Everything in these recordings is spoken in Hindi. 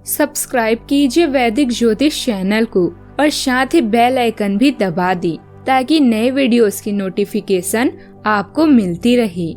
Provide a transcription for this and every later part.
सब्सक्राइब कीजिए वैदिक ज्योतिष चैनल को और साथ ही बेल आइकन भी दबा दी ताकि नए वीडियोस की नोटिफिकेशन आपको मिलती रहे।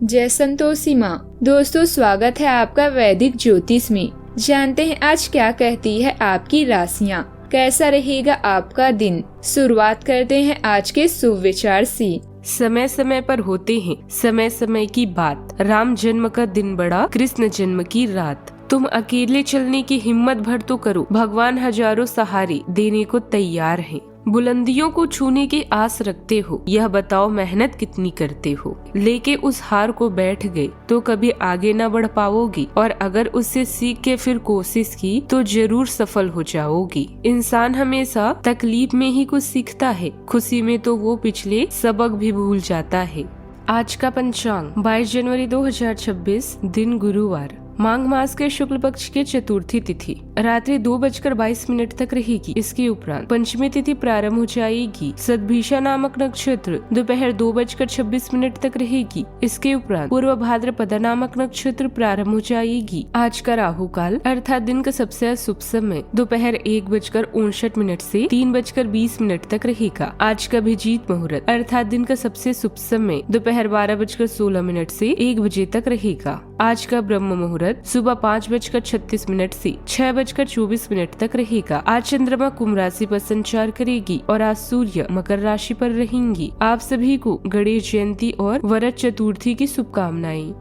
जय संतोषी माँ। दोस्तों, स्वागत है आपका वैदिक ज्योतिष में। जानते हैं आज क्या कहती है आपकी राशियाँ, कैसा रहेगा आपका दिन। शुरुआत करते हैं आज के शुभ विचार से। समय समय पर होते हैं समय समय की बात। राम जन्म का दिन बड़ा, कृष्ण जन्म की रात। तुम अकेले चलने की हिम्मत भर तो करो, भगवान हजारों सहारे देने को तैयार हैं। बुलंदियों को छूने की आस रखते हो, यह बताओ मेहनत कितनी करते हो। लेके उस हार को बैठ गए तो कभी आगे न बढ़ पाओगी, और अगर उससे सीख के फिर कोशिश की तो जरूर सफल हो जाओगी। इंसान हमेशा तकलीफ में ही कुछ सीखता है, खुशी में तो वो पिछले सबक भी भूल जाता है। आज का पंचांग 22 जनवरी 2026, दिन गुरुवार। माघ मास के शुक्ल पक्ष की चतुर्थी तिथि रात्रि 2:22 तक रहेगी। इसके उपरांत पंचमी तिथि प्रारंभ हो जाएगी। सदभिषा नामक नक्षत्र दोपहर 2:26 तक रहेगी। इसके उपरांत पूर्व भाद्रपदा नामक नक्षत्र प्रारंभ हो जाएगी। आज का राहु काल अर्थात दिन का सबसे शुभ समय दोपहर 1:59 से 3:20 तक रहेगा। आज का अभिजीत मुहूर्त अर्थात दिन का सबसे शुभ समय दोपहर 12:16 से 1 बजे तक रहेगा। आज का ब्रह्म मुहूर्त सुबह 5:36 से 6:24 तक रहेगा। आज चंद्रमा कुंभ राशि पर संचार करेगी और आज सूर्य मकर राशि पर रहेंगी। आप सभी को गणेश जयंती और वरद चतुर्थी की शुभकामनाएं।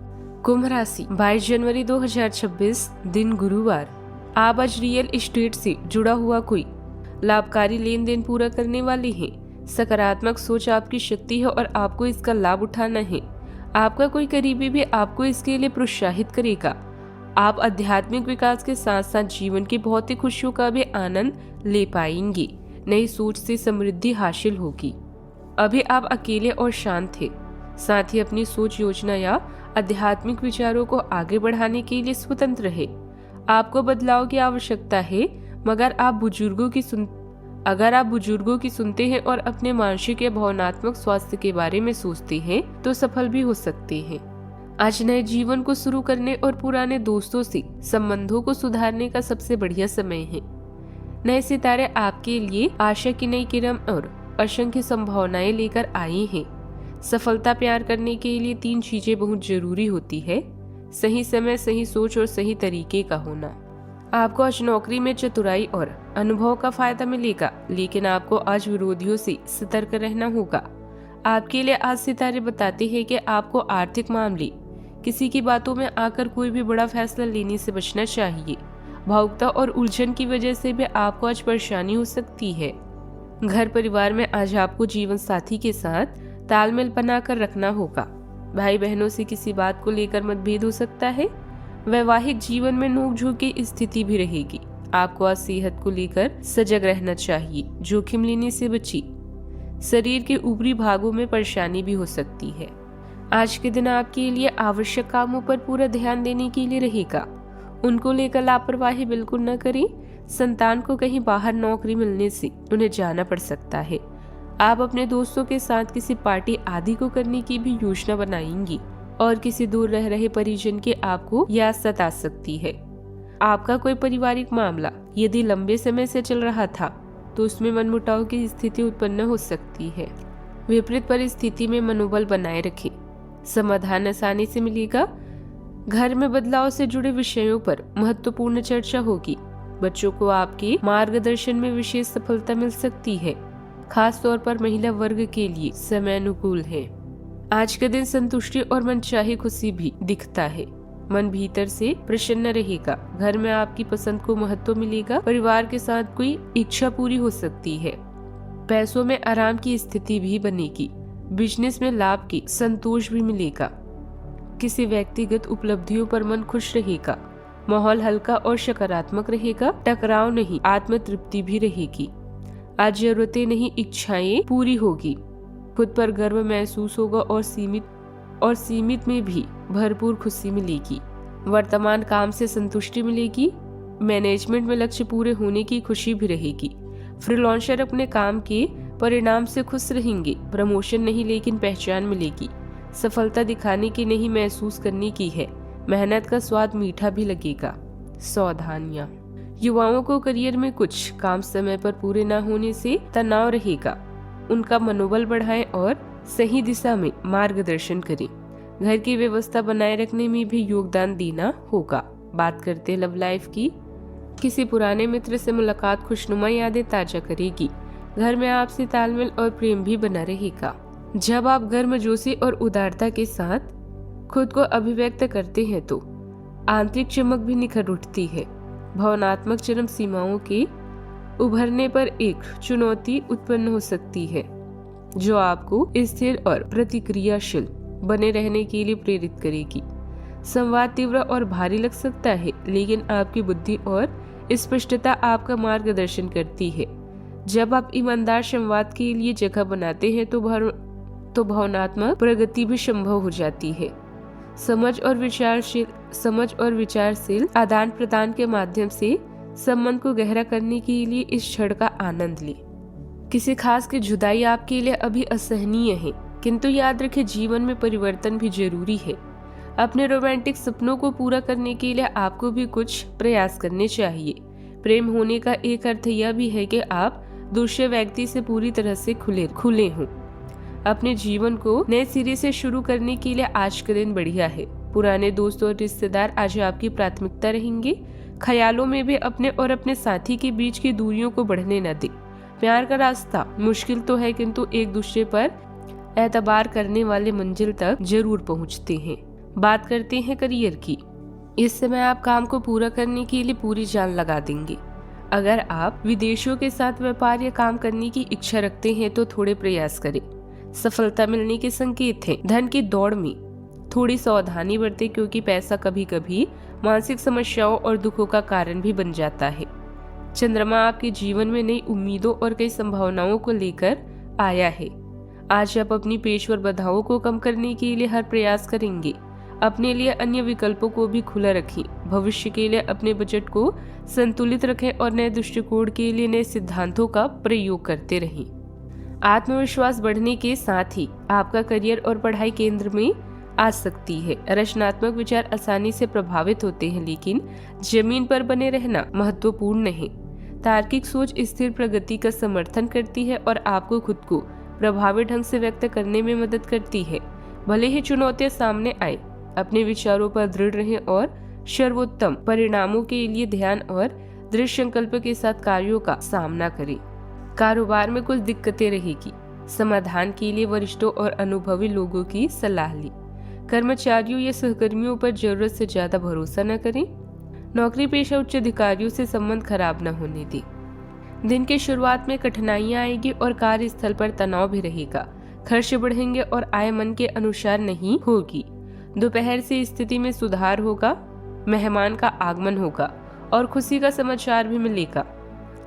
कुंभ राशि 22 जनवरी 2026, दिन गुरुवार। आप आज रियल एस्टेट से जुड़ा हुआ कोई लाभकारी लेन देन पूरा करने वाले हैं। सकारात्मक सोच आपकी शक्ति है और आपको इसका लाभ उठाना है। आपका कोई करीबी भी आपको इसके लिए प्रोत्साहित करेगा। आप आध्यात्मिक विकास के साथ साथ जीवन की भौतिक खुशियों का भी आनंद ले पाएंगे। नई सोच से समृद्धि हासिल होगी। अभी आप अकेले और शांत थे, साथ ही अपनी सोच, योजना या आध्यात्मिक विचारों को आगे बढ़ाने के लिए स्वतंत्र है। आपको बदलाव की आवश्यकता है, मगर अगर आप बुजुर्गों की सुनते हैं और अपने मानसिक या भावनात्मक स्वास्थ्य के बारे में सोचते हैं तो सफल भी हो सकते हैं। आज नए जीवन को शुरू करने और पुराने दोस्तों से संबंधों को सुधारने का सबसे बढ़िया समय है। नए सितारे आपके लिए आशा की नई किरण और असंख्य संभावनाएं लेकर आए हैं। सफलता प्यार करने के लिए 3 चीजें बहुत जरूरी होती है: सही समय, सही सोच और सही तरीके का होना। आपको आज नौकरी में चतुराई और अनुभव का फायदा मिलेगा, लेकिन आपको आज विरोधियों से सतर्क रहना होगा। आपके लिए आज सितारे बताते हैं कि आपको आर्थिक मामले, किसी की बातों में आकर कोई भी बड़ा फैसला लेने से बचना चाहिए। भावुकता और उलझन की वजह से भी आपको आज परेशानी हो सकती है। घर परिवार में आज आपको जीवन साथी के साथ तालमेल बनाकर रखना होगा। भाई बहनों से किसी बात को लेकर मतभेद हो सकता है। वैवाहिक जीवन में नोकझोंक की स्थिति भी रहेगी। आपको आज सेहत को लेकर सजग रहना चाहिए, जोखिम लेने से बचिए। शरीर के ऊपरी भागों में परेशानी भी हो सकती है। आज के दिन आपके लिए आवश्यक कामों पर पूरा ध्यान देने के लिए रहेगा। उनको लेकर लापरवाही बिल्कुल न करें। संतान को कहीं बाहर नौकरी मिलने से उन्हें जाना पड़ सकता है। आप अपने दोस्तों के साथ किसी पार्टी आदि को करने की भी योजना बनाएंगी और किसी दूर रह रहे परिजन की आपको याद सता सकती है। आपका कोई पारिवारिक मामला यदि लंबे समय से चल रहा था तो उसमें मनमुटाव की स्थिति उत्पन्न हो सकती है। विपरीत परिस्थिति में मनोबल बनाए रखें, समाधान आसानी से मिलेगा। घर में बदलाव से जुड़े विषयों पर महत्वपूर्ण चर्चा होगी। बच्चों को आपके मार्गदर्शन में विशेष सफलता मिल सकती है। खास तौर पर महिला वर्ग के लिए समय अनुकूल है। आज का दिन संतुष्टि और मनचाही खुशी भी दिखता है। मन भीतर से प्रसन्न रहेगा। घर में आपकी पसंद को महत्व मिलेगा। परिवार के साथ कोई इच्छा पूरी हो सकती है। पैसों में आराम की स्थिति भी बनेगी। बिजनेस में लाभ की संतोष भी मिलेगा। किसी व्यक्तिगत उपलब्धियों पर मन खुश रहेगा। माहौल हल्का और सकारात्मक रहेगा। टकराव नहीं, आत्मतृप्ति भी रहेगी। आज जरूरतें नहीं, इच्छाएं पूरी होगी। खुद पर गर्व महसूस होगा और सीमित में भी भरपूर खुशी मिलेगी। वर्तमान काम से संतुष्टि मिलेगी। मैनेजमेंट में लक्ष्य पूरे होने की खुशी भी रहेगी। फ्रीलांसर अपने काम के परिणाम से खुश रहेंगे। प्रमोशन नहीं, लेकिन पहचान मिलेगी। सफलता दिखाने की नहीं, महसूस करने की है। मेहनत का स्वाद मीठा भी लगेगा। सावधानियां। युवाओं को करियर में कुछ काम समय पर पूरे न होने से तनाव रहेगा। उनका मनोबल बढ़ाएं और सही दिशा में मार्गदर्शन करें। घर की व्यवस्था बनाए रखने में भी योगदान देना होगा। बात करते हैं लव लाइफ की। किसी पुराने मित्र से मुलाकात खुशनुमा यादें ताजा करेगी। घर में आपसी तालमेल और प्रेम भी बना रहेगा। जब आप गर्मजोशी और उदारता के साथ खुद को अभिव्यक्त करते हैं तो आंतरिक चमक भी निखर उठती है। भावनात्मक चरम सीमाओं के उभरने पर एक चुनौती उत्पन्न हो सकती है जो आपको स्थिर और प्रतिक्रियाशील बने रहने के लिए प्रेरित करेगी। संवाद तीव्र और भारी लग सकता है, लेकिन आपकी बुद्धि और स्पष्टता आपका मार्गदर्शन करती है। जब आप ईमानदार संवाद के लिए जगह बनाते हैं तो भावनात्मक प्रगति भी संभव हो जाती है। समझ और विचारशील आदान प्रदान के माध्यम से संबंध को गहरा करने के लिए इस क्षण का आनंद लें। किसी खास की जुदाई आपके लिए अभी असहनीय है, किंतु याद रखें जीवन में परिवर्तन भी जरूरी है। अपने रोमांटिक सपनों को पूरा करने के लिए आपको भी कुछ प्रयास करने चाहिए। प्रेम होने का एक अर्थ यह भी है कि आप दूसरे व्यक्ति से पूरी तरह से खुले हों। अपने जीवन को नए सिरे से शुरू करने के लिए आज का दिन बढ़िया है। पुराने दोस्त और रिश्तेदार आज आपकी प्राथमिकता रहेंगे। ख्यालों में भी अपने और अपने साथी के बीच की दूरियों को बढ़ने न दें। प्यार का रास्ता मुश्किल तो है, किंतु एक दूसरे पर एतबार करने वाले मंजिल तक जरूर पहुंचते हैं। बात करते हैं करियर की। इस समय आप काम को पूरा करने के लिए पूरी जान लगा देंगे। अगर आप विदेशों के साथ व्यापार या काम करने की इच्छा रखते हैं तो थोड़े प्रयास करें। सफलता मिलने के संकेत हैं। धन की दौड़ में थोड़ी सावधानी बरतें, क्योंकि पैसा कभी कभी मानसिक समस्याओं और दुखों का कारण भी बन जाता है। चंद्रमा आपके जीवन में नई उम्मीदों और कई संभावनाओं को लेकर आया है। आज आप अपनी पेशेवर बाधाओं को कम करने के लिए हर प्रयास करेंगे। अपने लिए अन्य विकल्पों को भी खुला रखें। भविष्य के लिए अपने बजट को संतुलित रखें और नए दृष्टिकोण के लिए नए सिद्धांतों का प्रयोग करते रहें। आत्मविश्वास बढ़ने के साथ ही आपका करियर और पढ़ाई केंद्र में आ सकती है। रचनात्मक विचार आसानी से प्रभावित होते हैं, लेकिन जमीन पर बने रहना महत्वपूर्ण है। तार्किक सोच स्थिर प्रगति का समर्थन करती है और आपको खुद को प्रभावी ढंग से व्यक्त करने में मदद करती है। भले ही चुनौतियां सामने आए, अपने विचारों पर दृढ़ रहें और सर्वोत्तम परिणामों के लिए ध्यान और दृढ़ संकल्प के साथ कार्यों का सामना करें। कारोबार में कुछ दिक्कतें रहेगी। समाधान के लिए वरिष्ठों और अनुभवी लोगों की सलाह ली। कर्मचारियों या सहकर्मियों पर जरूरत से ज्यादा भरोसा न करें। नौकरी पेशा उच्च अधिकारियों से संबंध खराब न होने दें। दिन के शुरुआत में कठिनाइयां आएगी और कार्यस्थल पर तनाव भी रहेगा। खर्च बढ़ेंगे और आय मन के अनुसार नहीं होगी। दोपहर से स्थिति में सुधार होगा। मेहमान का आगमन होगा और खुशी का समाचार भी मिलेगा।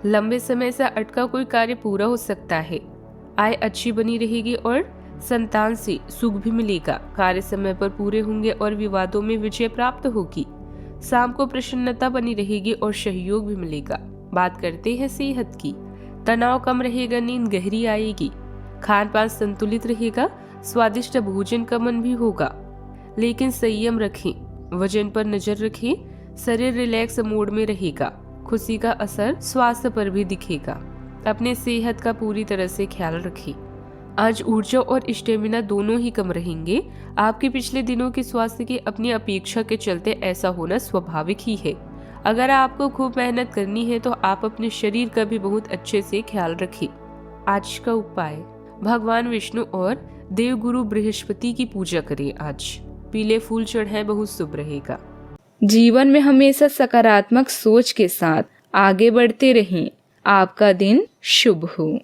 लंबे समय से अटका कोई कार्य पूरा हो सकता है। आय अच्छी बनी रहेगी और संतान से सुख भी मिलेगा। कार्य समय पर पूरे होंगे और विवादों में विजय प्राप्त होगी। शाम को प्रसन्नता बनी रहेगी और सहयोग भी मिलेगा। बात करते हैं सेहत की। तनाव कम रहेगा, नींद गहरी आएगी, खान पान संतुलित रहेगा, स्वादिष्ट भोजन का मन भी होगा, लेकिन संयम रखें। वजन पर नजर रखें। शरीर रिलैक्स मोड में रहेगा। खुशी का असर स्वास्थ्य पर भी दिखेगा। अपने सेहत का पूरी तरह से ख्याल रखें। आज ऊर्जा और स्टेमिना दोनों ही कम रहेंगे। आपके पिछले दिनों के स्वास्थ्य की अपनी अपेक्षा के चलते ऐसा होना स्वाभाविक ही है। अगर आपको खूब मेहनत करनी है तो आप अपने शरीर का भी बहुत अच्छे से ख्याल रखें। आज का उपाय, भगवान विष्णु और देवगुरु बृहस्पति की पूजा करें। आज पीले फूल चढ़ाएं, बहुत शुभ रहेगा। जीवन में हमेशा सकारात्मक सोच के साथ आगे बढ़ते रहें। आपका दिन शुभ हो।